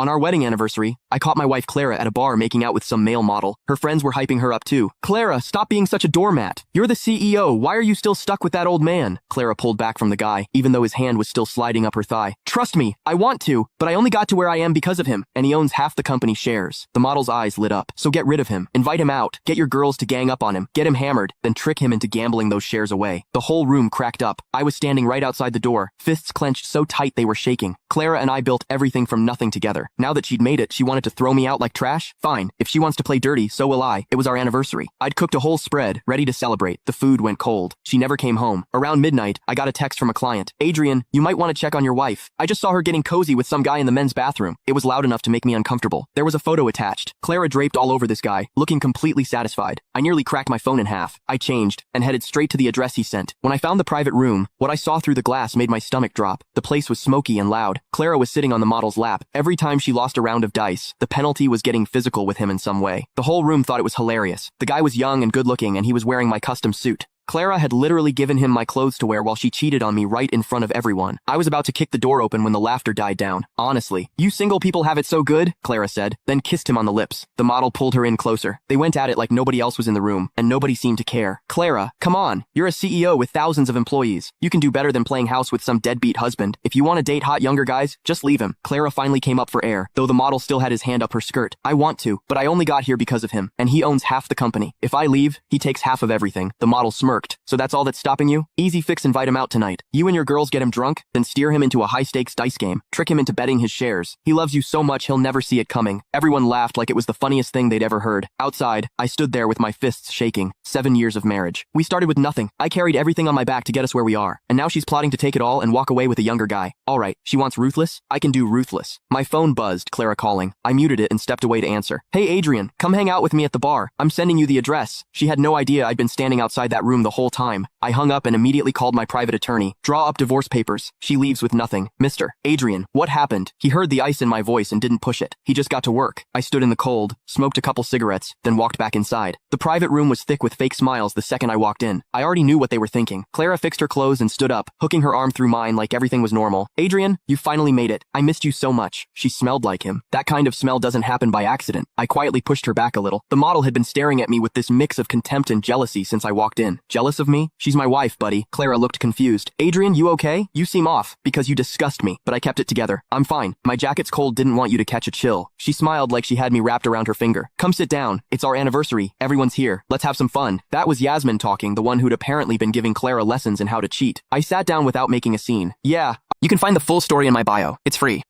On our wedding anniversary, I caught my wife Clara at a bar making out with some male model. Her friends were hyping her up too. Clara, stop being such a doormat. You're the CEO. Why are you still stuck with that old man? Clara pulled back from the guy, even though his hand was still sliding up her thigh. Trust me, I want to, but I only got to where I am because of him, and he owns half the company shares. The model's eyes lit up. So get rid of him. Invite him out. Get your girls to gang up on him. Get him hammered, then trick him into gambling those shares away. The whole room cracked up. I was standing right outside the door, fists clenched so tight they were shaking. Clara and I built everything from nothing together. Now that she'd made it, she wanted to throw me out like trash? Fine. If she wants to play dirty, so will I. It was our anniversary. I'd cooked a whole spread, ready to celebrate. The food went cold. She never came home. Around midnight, I got a text from a client. Adrian, you might want to check on your wife. I just saw her getting cozy with some guy in the men's bathroom. It was loud enough to make me uncomfortable. There was a photo attached. Clara draped all over this guy, looking completely satisfied. I nearly cracked my phone in half. I changed and headed straight to the address he sent. When I found the private room, what I saw through the glass made my stomach drop. The place was smoky and loud. Clara was sitting on the model's lap. Every time she lost a round of dice, the penalty was getting physical with him in some way. The whole room thought it was hilarious. The guy was young and good-looking, and he was wearing my custom suit. Clara had literally given him my clothes to wear while she cheated on me right in front of everyone. I was about to kick the door open when the laughter died down. Honestly, you single people have it so good, Clara said, then kissed him on the lips. The model pulled her in closer. They went at it like nobody else was in the room, and nobody seemed to care. Clara, come on. You're a CEO with thousands of employees. You can do better than playing house with some deadbeat husband. If you want to date hot younger guys, just leave him. Clara finally came up for air, though the model still had his hand up her skirt. I want to, but I only got here because of him, and he owns half the company. If I leave, he takes half of everything. The model smirked. So that's all that's stopping you? Easy fix, invite him out tonight. You and your girls get him drunk, then steer him into a high-stakes dice game. Trick him into betting his shares. He loves you so much he'll never see it coming. Everyone laughed like it was the funniest thing they'd ever heard. Outside, I stood there with my fists shaking. 7 years of marriage. We started with nothing. I carried everything on my back to get us where we are. And now she's plotting to take it all and walk away with a younger guy. Alright, she wants ruthless? I can do ruthless. My phone buzzed, Clara calling. I muted it and stepped away to answer. Hey Adrian, come hang out with me at the bar. I'm sending you the address. She had no idea I'd been standing outside that room the whole time. I hung up and immediately called my private attorney. Draw up divorce papers. She leaves with nothing. Mr. Adrian, what happened? He heard the ice in my voice and didn't push it. He just got to work. I stood in the cold, smoked a couple cigarettes, then walked back inside. The private room was thick with fake smiles the second I walked in. I already knew what they were thinking. Clara fixed her clothes and stood up, hooking her arm through mine like everything was normal. Adrian, you finally made it. I missed you so much. She smelled like him. That kind of smell doesn't happen by accident. I quietly pushed her back a little. The model had been staring at me with this mix of contempt and jealousy since I walked in. Jealous of me? She's my wife, buddy. Clara looked confused. Adrian, you okay? You seem off, because you disgust me, but I kept it together. I'm fine. My jacket's cold, didn't want you to catch a chill. She smiled like she had me wrapped around her finger. Come sit down. It's our anniversary. Everyone's here. Let's have some fun. That was Yasmin talking, the one who'd apparently been giving Clara lessons in how to cheat. I sat down without making a scene. Yeah, you can find the full story in my bio. It's free.